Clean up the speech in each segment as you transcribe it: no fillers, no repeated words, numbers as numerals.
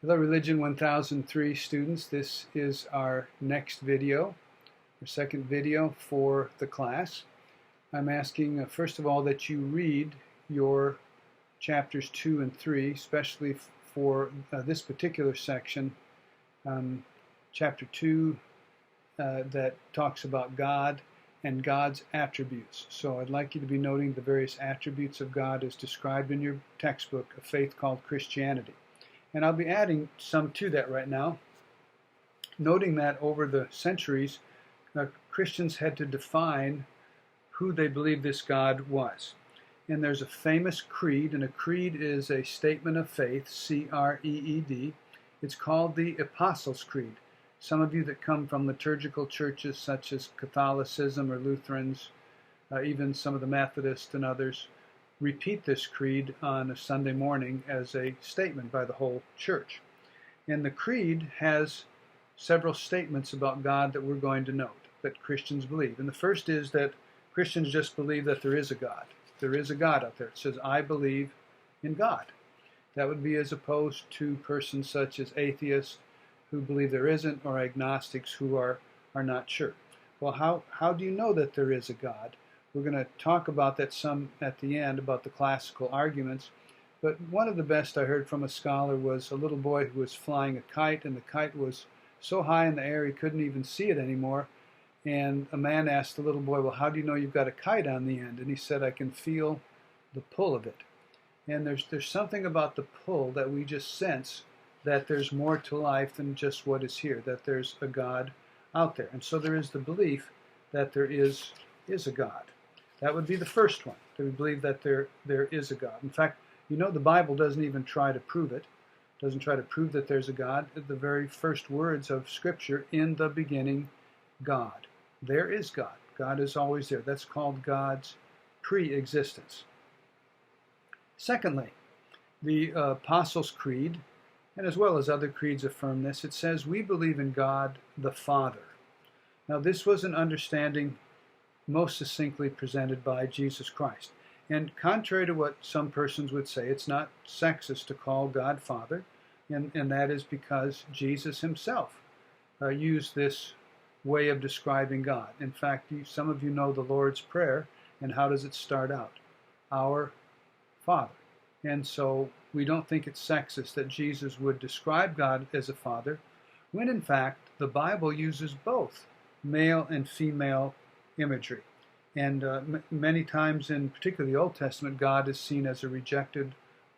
Hello Religion 1003 students, this is our next video, our second video for the class. I'm asking first of all that you read your chapters 2 and 3, especially for this particular section, chapter 2 that talks about God and God's attributes. So I'd like you to be noting the various attributes of God as described in your textbook, A Faith Called Christianity. And I'll be adding some to that right now, noting that over the centuries, Christians had to define who they believed this God was. And there's a famous creed, and a creed is a statement of faith, C-R-E-E-D. It's called the Apostles' Creed. Some of you that come from liturgical churches such as Catholicism or Lutherans, even some of the Methodists and others, repeat this creed on a Sunday morning as a statement by the whole church. And the creed has several statements about God that we're going to note, that Christians believe. And the first is that Christians just believe that there is a God. There is a God out there. It says, I believe in God. That would be as opposed to persons such as atheists who believe there isn't, or agnostics who are not sure. Well, how do you know that there is a God? We're going to talk about that some at the end, about the classical arguments. But one of the best I heard from a scholar was a little boy who was flying a kite, and the kite was so high in the air he couldn't even see it anymore. And a man asked the little boy, well, how do you know you've got a kite on the end? And he said, I can feel the pull of it. And there's something about the pull that we just sense that there's more to life than just what is here, that there's a God out there. And so there is the belief that there is a God. That would be the first one, that we believe that there is a God. In fact, you know the Bible doesn't even try to prove it. It doesn't try to prove that there's a God. The very first words of Scripture, in the beginning, God. There is God. God is always there. That's called God's pre-existence. Secondly, the Apostles' Creed, and as well as other creeds affirm this, it says we believe in God the Father. Now this was an understanding most succinctly presented by Jesus Christ. And contrary to what some persons would say, it's not sexist to call God Father, and that is because Jesus himself used this way of describing God. In fact, some of you know the Lord's Prayer, and how does it start out? Our Father. And so we don't think it's sexist that Jesus would describe God as a father, when in fact the Bible uses both male and female imagery. And many times, in particularly the Old Testament, God is seen as a rejected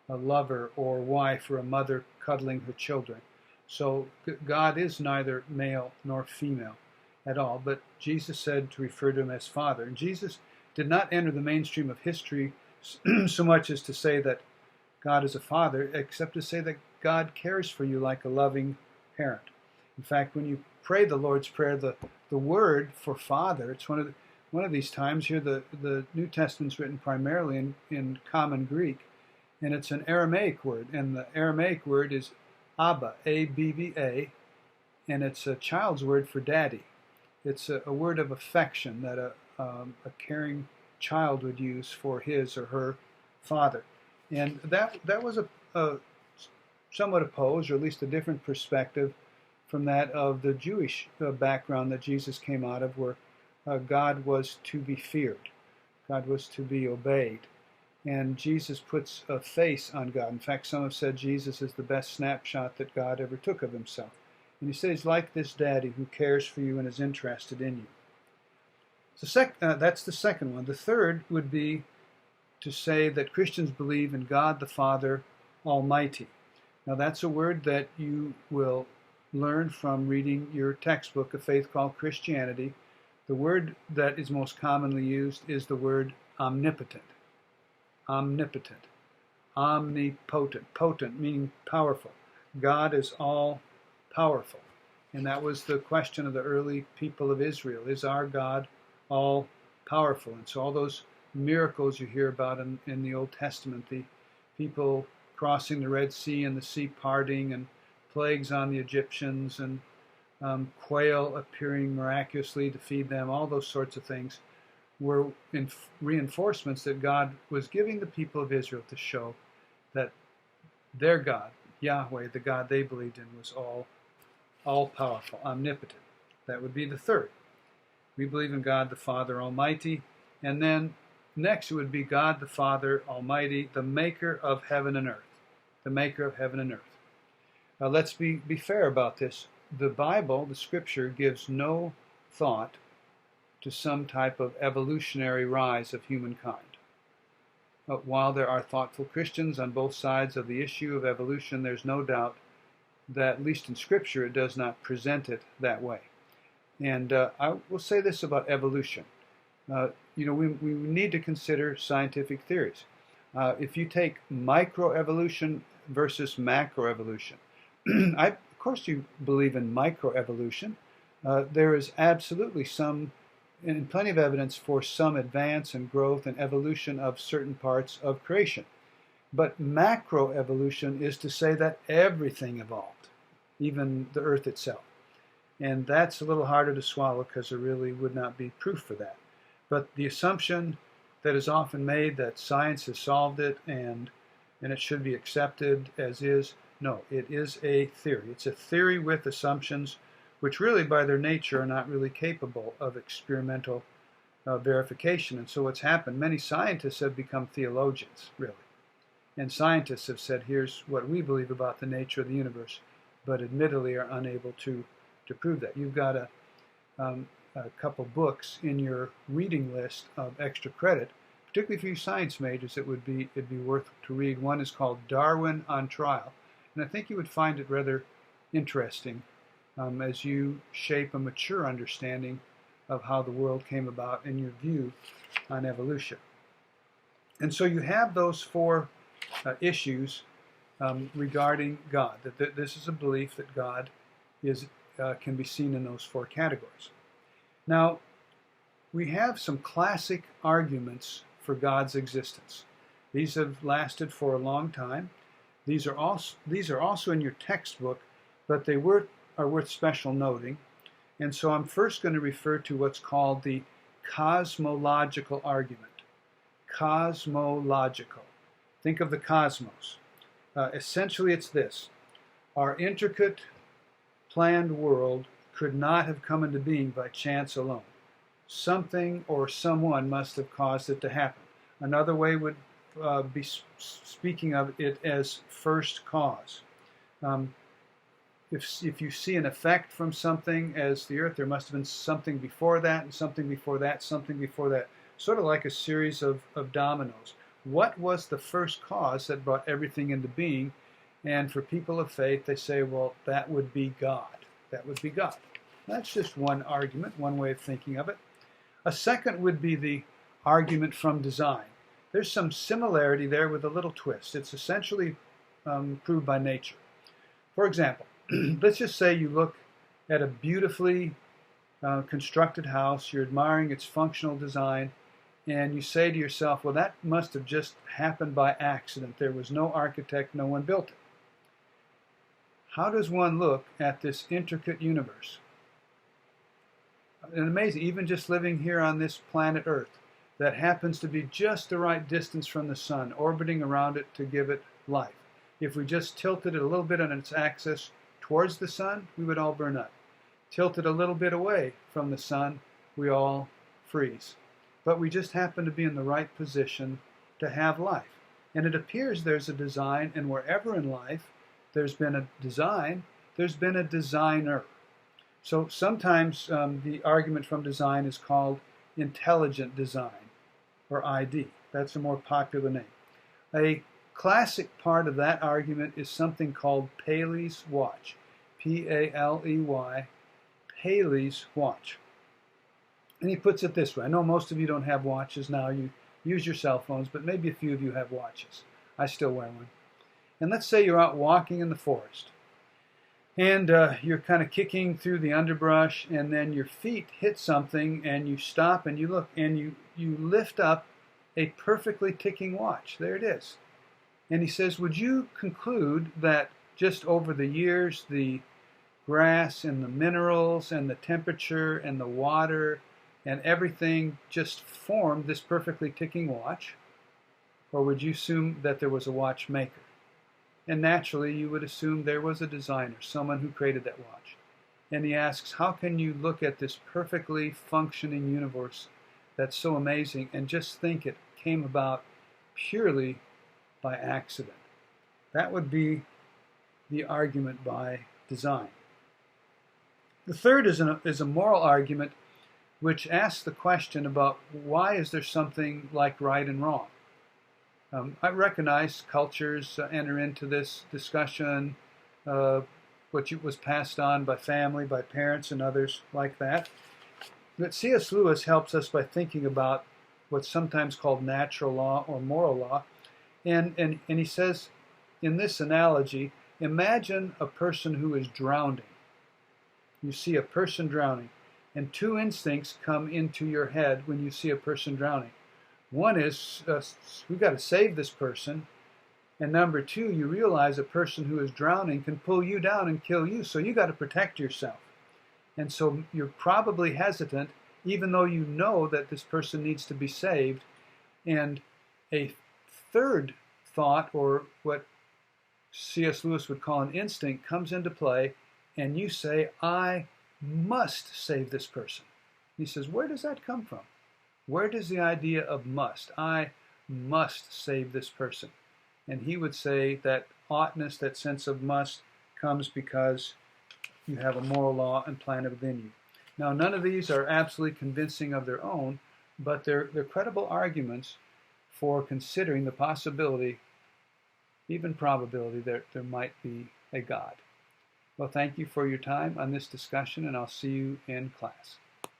lover or wife or a mother cuddling her children. So God is neither male nor female at all, but Jesus said to refer to him as Father. And Jesus did not enter the mainstream of history so much as to say that God is a father, except to say that God cares for you like a loving parent. In fact, when you pray the Lord's Prayer, the word for father, it's one of these times here, the New Testament's written primarily in common Greek, and it's an Aramaic word, and the Aramaic word is Abba, A-B-B-A, and it's a child's word for daddy. It's a word of affection that a caring child would use for his or her father. And that was a somewhat opposed, or at least a different perspective from that of the Jewish background that Jesus came out of, where God was to be feared. God was to be obeyed. And Jesus puts a face on God. In fact, some have said Jesus is the best snapshot that God ever took of himself. And he says he's like this daddy who cares for you and is interested in you. So that's the second one. The third would be to say that Christians believe in God the Father Almighty. Now that's a word that you will learn from reading your textbook, A Faith Called Christianity. The word that is most commonly used is the word omnipotent. Omnipotent. Omnipotent. Potent meaning powerful. God is all powerful. And that was the question of the early people of Israel. Is our God all powerful? And so all those miracles you hear about in the Old Testament, the people crossing the Red Sea and the sea parting, and plagues on the Egyptians, and quail appearing miraculously to feed them, all those sorts of things were reinforcements that God was giving the people of Israel to show that their God, Yahweh, the God they believed in, was all-powerful, omnipotent. That would be the third. We believe in God the Father Almighty, and then next it would be God the Father Almighty, the maker of heaven and earth. The maker of heaven and earth. Let's be fair about this. The Bible, the Scripture, gives no thought to some type of evolutionary rise of humankind. While there are thoughtful Christians on both sides of the issue of evolution, there's no doubt that, at least in Scripture, it does not present it that way. And I will say this about evolution. We need to consider scientific theories. If you take microevolution versus macroevolution, of course you believe in microevolution. There is absolutely some and plenty of evidence for some advance and growth and evolution of certain parts of creation. But macroevolution is to say that everything evolved, even the earth itself. And that's a little harder to swallow because there really would not be proof for that. But the assumption that is often made that science has solved it and it should be accepted as is, no, it is a theory. It's a theory with assumptions which really by their nature are not really capable of experimental verification. And so what's happened, many scientists have become theologians, really. And scientists have said, here's what we believe about the nature of the universe, but admittedly are unable to prove that. You've got a couple books in your reading list of extra credit, particularly for you science majors. It'd be worth to read. One is called Darwin on Trial, and I think you would find it rather interesting as you shape a mature understanding of how the world came about and your view on evolution. And so you have those four issues regarding God, that this is a belief that God can be seen in those four categories. Now, we have some classic arguments for God's existence. These have lasted for a long time. These are also in your textbook, but they are worth special noting. And so I'm first going to refer to what's called the cosmological argument. Cosmological. Think of the cosmos. Essentially, it's this. Our intricate, planned world could not have come into being by chance alone. Something or someone must have caused it to happen. Another way would be speaking of it as first cause. If you see an effect from something as the earth, there must have been something before that, and something before that, something before that. Sort of like a series of dominoes. What was the first cause that brought everything into being? And for people of faith, they say, well, that would be God. That would be God. That's just one argument, one way of thinking of it. A second would be the argument from design. There's some similarity there with a little twist. It's essentially proved by nature. For example, let's just say you look at a beautifully constructed house, you're admiring its functional design, and you say to yourself, well, that must have just happened by accident. There was no architect, no one built it. How does one look at this intricate universe? And amazing, even just living here on this planet Earth, that happens to be just the right distance from the sun, orbiting around it to give it life. If we just tilted it a little bit on its axis towards the sun, we would all burn up. Tilted a little bit away from the sun, we all freeze. But we just happen to be in the right position to have life. And it appears there's a design, and wherever in life there's been a design, there's been a designer. So sometimes the argument from design is called intelligent design, or ID. That's a more popular name. A classic part of that argument is something called Paley's watch. P-A-L-E-Y, Paley's watch. And he puts it this way. I know most of you don't have watches now. You use your cell phones, but maybe a few of you have watches. I still wear one. And let's say you're out walking in the forest. And you're kind of kicking through the underbrush, and then your feet hit something, and you stop, and you look, and you lift up a perfectly ticking watch. There it is. And he says, would you conclude that just over the years, the grass and the minerals and the temperature and the water and everything just formed this perfectly ticking watch? Or would you assume that there was a watchmaker? And naturally, you would assume there was a designer, someone who created that watch. And he asks, how can you look at this perfectly functioning universe that's so amazing and just think it came about purely by accident? That would be the argument by design. The third is a moral argument which asks the question about why is there something like right and wrong? I recognize cultures enter into this discussion, which was passed on by family, by parents, and others like that. But C.S. Lewis helps us by thinking about what's sometimes called natural law or moral law. And he says, in this analogy, imagine a person who is drowning. You see a person drowning, and two instincts come into your head when you see a person drowning. One is, we've got to save this person. And number two, you realize a person who is drowning can pull you down and kill you, so you got to protect yourself. And so you're probably hesitant, even though you know that this person needs to be saved. And a third thought, or what C.S. Lewis would call an instinct, comes into play, and you say, I must save this person. He says, where does that come from? Where does the idea of must? I must save this person. And he would say that oughtness, that sense of must, comes because you have a moral law implanted within you. Now, none of these are absolutely convincing of their own, but they're credible arguments for considering the possibility, even probability, that there might be a God. Well, thank you for your time on this discussion, and I'll see you in class.